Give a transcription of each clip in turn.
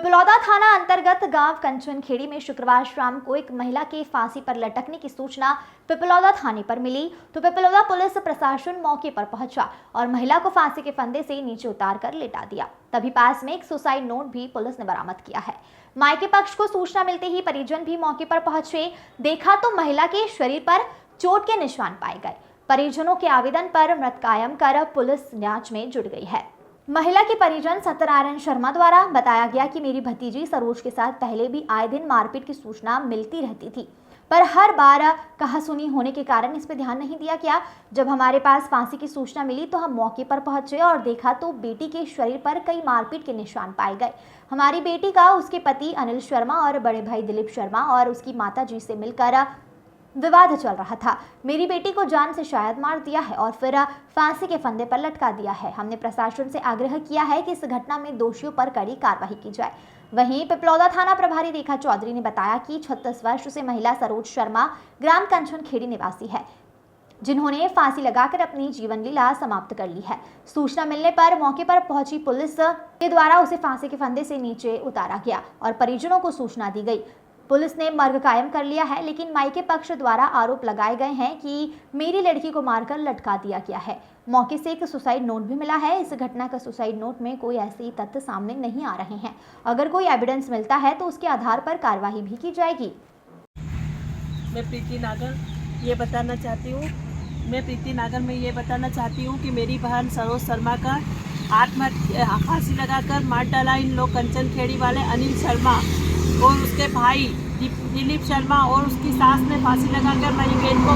पिपलौदा थाना अंतर्गत गांव कंचनखेड़ी में शुक्रवार शाम को एक महिला के फांसी पर लटकने की सूचना पिपलौदा थाने पर मिली तो पिपलौदा पुलिस प्रशासन मौके पर पहुंचा और महिला को फांसी के फंदे से नीचे उतारकर लेटा दिया। तभी पास में एक सुसाइड नोट भी पुलिस ने बरामद किया है। मायके पक्ष को सूचना मिलते ही परिजन भी मौके पर पहुंचे। देखा तो महिला के शरीर पर चोट के निशान पाए गए। परिजनों के आवेदन पर मृत कायम कर पुलिस जांच में जुट गई है। महिला के परिजन सत्यनारायण शर्मा द्वारा बताया गया कि मेरी भतीजी सरोज के साथ पहले भी आए दिन मारपीट की सूचना मिलती रहती थी, पर हर बार कहासुनी होने के कारण इस पर ध्यान नहीं दिया गया। जब हमारे पास फांसी की सूचना मिली तो हम मौके पर पहुंचे और देखा तो बेटी के शरीर पर कई मारपीट के निशान पाए गए। हमारी बेटी का उसके पति अनिल शर्मा और बड़े भाई दिलीप शर्मा और उसकी माता जी से मिलकर विवाद चल रहा था। मेरी बेटी को जान से शायद मार दिया है और फिर फांसी के फंदे पर लटका दिया है। हमने प्रशासन से आग्रह किया है कि इस घटना में दोषियों पर कड़ी कार्रवाई की जाए। वहीं पिपलौदा थाना प्रभारी रेखा चौधरी ने बताया कि 36 वर्ष से महिला सरोज शर्मा ग्राम कंचनखेड़ी निवासी है, जिन्होंने फांसी लगाकर अपनी जीवन लीला समाप्त कर ली है। सूचना मिलने पर मौके पर पहुंची पुलिस के द्वारा उसे फांसी के फंदे से नीचे उतारा गया और परिजनों को सूचना दी गई। पुलिस ने मर्ग कायम कर लिया है, लेकिन मायके पक्ष द्वारा आरोप लगाए गए हैं कि मेरी लड़की को मारकर लटका दिया गया है। मौके से एक सुसाइड नोट भी मिला है। इस घटना का सुसाइड नोट में कोई ऐसे तथ्य सामने नहीं आ रहे हैं। अगर कोई एविडेंस मिलता है तो उसके आधार पर कार्रवाई भी की जाएगी। मैं प्रीति नागर ये बताना चाहती हूँ कि मेरी बहन सरोज शर्मा का फांसी लगाकर मार डाला इन लोग कंचनखेड़ी वाले अनिल शर्मा और उसके भाई दिलीप शर्मा और उसकी सास ने फांसी लगाकर मेरी बहन को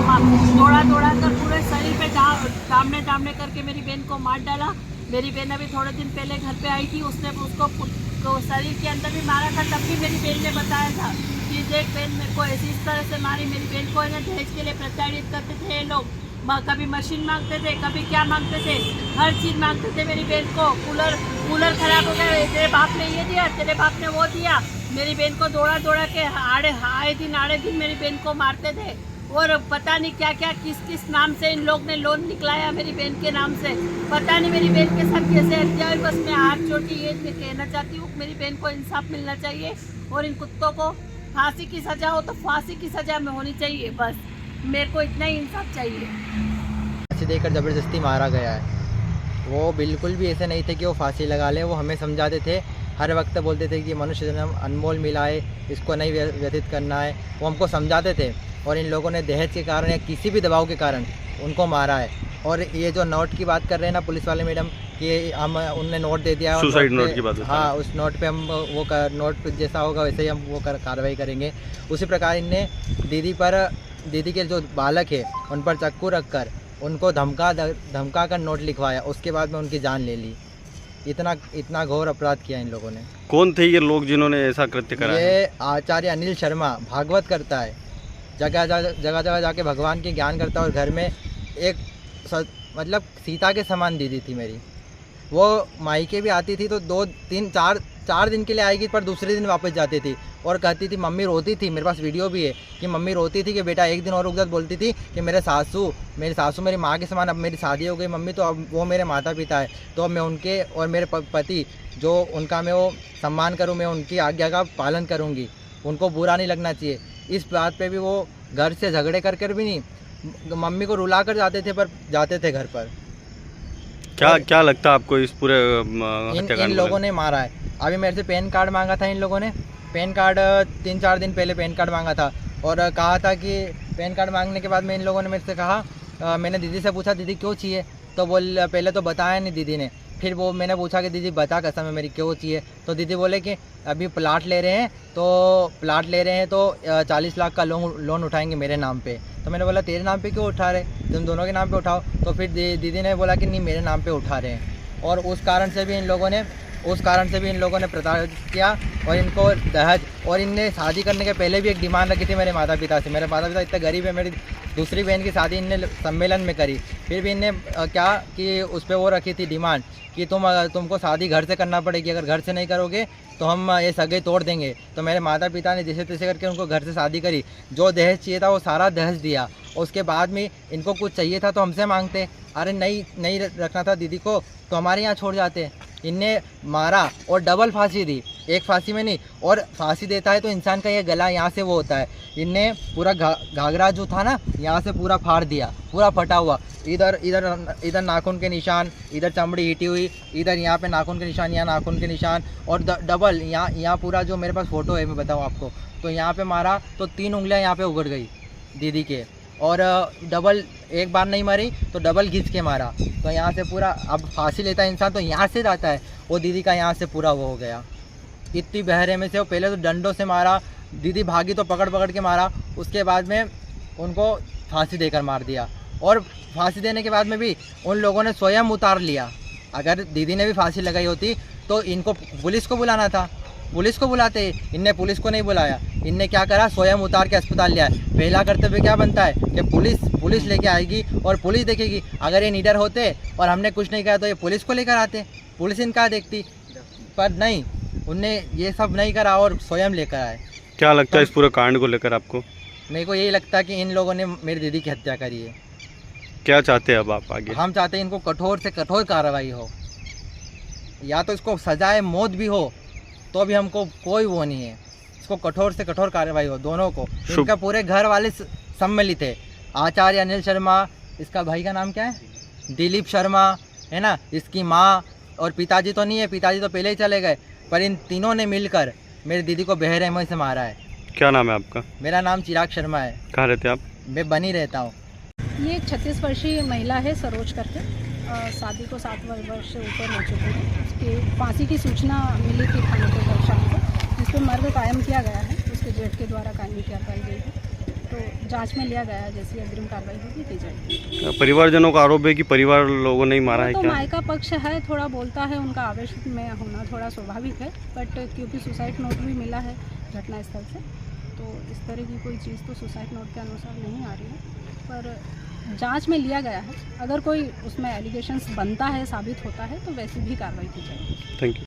दौड़ा कर पूरे शरीर पे दामने करके मेरी बहन को मार डाला। मेरी बहन अभी थोड़े दिन पहले घर पे आई थी, उसने उसको शरीर के अंदर भी मारा था। तब भी मेरी बहन ने बताया था कि देख बहन मेरे को ऐसी इस तरह से मारी। मेरी बहन को इन्हें दहेज के लिए प्रताड़ित करते थे ये लोग। कभी मशीन मांगते थे, कभी क्या मांगते थे, हर चीज़ मांगते थे मेरी बहन को। कूलर खराब हो गया, तेरे बाप ने ये दिया, तेरे बाप ने वो दिया। मेरी बहन को दौड़ा के आए दिन मेरी बहन को मारते थे और पता नहीं क्या किस नाम से इन लोग ने लोन निकलाया मेरी बहन के नाम से। पता नहीं मेरी बहन के साथ कैसे हत्या हुई। बस मैं हाथ जोड़ के ये कहना चाहती हूँ मेरी बहन को इंसाफ मिलना चाहिए और इन कुत्तों को फांसी की सजा हो तो फांसी की सजा में होनी चाहिए। बस मेरे को इतना ही इंसाफ चाहिए। फांसी देकर ज़बरदस्ती मारा गया है। वो बिल्कुल भी ऐसे नहीं थे कि वो फांसी लगा ले। वो हमें समझाते थे, हर वक्त बोलते थे कि मनुष्य जन्म अनमोल मिला है, इसको नहीं व्यतीत करना है। वो हमको समझाते थे और इन लोगों ने दहेज के कारण या किसी भी दबाव के कारण उनको मारा है। और ये जो नोट की बात कर रहे हैं ना पुलिस वाले मैडम, कि हम उनने नोट दे दिया, सुसाइड नोट की बात है। हाँ, उस नोट पे हम वो नोट जैसा होगा वैसे ही हम वो कार्रवाई करेंगे। उसी प्रकार इनने दीदी के जो बालक है उन पर चाकू रखकर उनको धमका कर नोट लिखवाया। उसके बाद में उनकी जान ले ली। इतना घोर अपराध किया इन लोगों ने। कौन थे ये लोग जिन्होंने ऐसा कृत्य करा? ये आचार्य अनिल शर्मा भागवत करता है, जगह जाके भगवान की ज्ञान करता है और घर में एक मतलब सीता के समान दीदी थी मेरी। वो मायके भी आती थी तो 4 दिन के लिए आएगी, पर दूसरे दिन वापस जाती थी और कहती थी, मम्मी रोती थी। मेरे पास वीडियो भी है कि मम्मी रोती थी कि बेटा एक दिन और रुक जा। बोलती थी कि मेरी सासू मेरी माँ के समान, अब मेरी शादी हो गई मम्मी तो अब वो मेरे माता पिता है, तो अब मैं उनके और मेरे पति जो उनका मैं वो सम्मान करूँ, मैं उनकी आज्ञा का पालन करूँगी, उनको बुरा नहीं लगना चाहिए। इस बात पे भी वो घर से झगड़े कर भी नहीं, मम्मी को रुला कर जाते थे, पर जाते थे घर पर। क्या लगता है आपको इस पूरे इन लोगों ने मारा है? अभी मेरे से पैन कार्ड मांगा था इन लोगों ने। पैन कार्ड 3-4 दिन पहले पैन कार्ड मांगा था और कहा था कि पैन कार्ड मांगने के बाद में इन लोगों ने मेरे से कहा, मैंने दीदी से पूछा दीदी क्यों चाहिए, तो पहले तो बताया नहीं दीदी ने। फिर वो मैंने पूछा कि दीदी बता कसम है मेरी क्यों चाहिए, तो दीदी बोले कि अभी प्लाट ले रहे हैं तो 40 लाख का लोन उठाएंगे मेरे नाम पे। तो मैंने बोला तेरे नाम पे क्यों उठा रहे, तुम दोनों के नाम पे उठाओ। तो फिर दीदी ने बोला कि नहीं मेरे नाम पे उठा रहे हैं। और उस कारण से भी इन लोगों ने प्रताड़ित किया और इनको दहेज, और इनने शादी करने के पहले भी एक डिमांड रखी थी मेरे माता पिता से। मेरे माता पिता इतने गरीब है, मेरी दूसरी बहन की शादी इनने सम्मेलन में करी, फिर भी इनने क्या कि उस पर वो रखी थी डिमांड कि तुमको शादी घर से करना पड़ेगी, अगर घर से नहीं करोगे तो हम ये सगे तोड़ देंगे। तो मेरे माता पिता ने जैसे तैसे करके उनको घर से शादी करी। जो दहेज चाहिए था वो सारा दहेज दिया। उसके बाद में इनको कुछ चाहिए था तो हमसे मांगते, अरे नहीं रखना था दीदी को तो हमारे यहाँ छोड़ जाते। इनने मारा और डबल फांसी दी, एक फांसी में नहीं। और फांसी देता है तो इंसान का ये गला यहाँ से वो होता है, इनने पूरा घाघरा जो था ना यहाँ से पूरा फाड़ दिया, पूरा फटा हुआ। इधर इधर इधर नाखून के निशान, इधर चमड़ी हिटी हुई, इधर यहाँ पे नाखून के निशान, यहाँ नाखून के निशान, और डबल यहाँ पूरा जो मेरे पास फ़ोटो है मैं बताऊँ आपको, तो यहाँ पे मारा तो 3 उंगलियाँ यहाँ पे उगड़ गई दीदी के, और डबल एक बार नहीं मारी तो डबल खींच के मारा। तो यहाँ से पूरा, अब फांसी लेता है इंसान तो यहाँ से जाता है, वो दीदी का यहाँ से पूरा वो हो गया। इतनी बहरे में से वो पहले तो डंडों से मारा, दीदी भागी तो पकड़ पकड़ के मारा, उसके बाद में उनको फांसी देकर मार दिया। और फांसी देने के बाद में भी उन लोगों ने स्वयं उतार लिया। अगर दीदी ने भी फांसी लगाई होती तो इनको पुलिस को बुलाना था, पुलिस को बुलाते, इनने पुलिस को नहीं बुलाया। इनने क्या करा, स्वयं उतार के अस्पताल ले आए। पहला कर्तव्य क्या बनता है कि पुलिस लेके आएगी और पुलिस देखेगी। अगर ये निडर होते और हमने कुछ नहीं कहा तो ये पुलिस को लेकर आते, पुलिस इनका देखती, पर नहीं, उनने ये सब नहीं करा और स्वयं लेकर आए। क्या लगता है इस पूरे कांड को लेकर आपको? मेरे को यही लगता है कि इन लोगों ने मेरी दीदी की हत्या करी है। क्या चाहते हैं अब आप आगे? हम चाहते हैं इनको कठोर से कठोर कार्रवाई हो, या तो इसको सजाए मौत भी हो तो भी हमको कोई वो नहीं है, इसको कठोर से कठोर कार्रवाई हो दोनों को। इनका पूरे घर वाले सम्मिलित है, आचार्य अनिल शर्मा, इसका भाई का नाम क्या है, दिलीप शर्मा है ना, इसकी माँ, और पिताजी तो नहीं है, पिताजी तो पहले ही चले गए, पर इन तीनों ने मिलकर मेरी दीदी को बेरहमी से मारा है। क्या नाम है आपका? मेरा नाम चिराग शर्मा है। कहाँ रहते हैं आप? मैं बनी रहता हूँ। ये 36 वर्षीय महिला है सरोज करके, शादी को 7 वर्ष से ऊपर हो चुके हैं। उसकी फांसी की सूचना मिली थी थाने को कल शाम को, जिस पर मर्ग कायम किया गया है, उसके जेठ के द्वारा कायमी कार्रवाई गई है। तो जांच में लिया गया है, जैसी अग्रिम कार्रवाई होगी की जाएगी। परिवारजनों का आरोप है कि परिवार लोगों ने ही मारा है। तो क्या मायका पक्ष है, थोड़ा बोलता है, उनका आवेश में होना थोड़ा स्वाभाविक है, बट क्योंकि सुसाइड नोट भी मिला है घटनास्थल से, तो इस तरह की कोई चीज़ तो सुसाइड नोट के अनुसार नहीं आ रही है, पर जांच में लिया गया है। अगर कोई उसमें एलिगेशंस बनता है, साबित होता है, तो वैसी भी कार्रवाई की जाएगी। Thank you.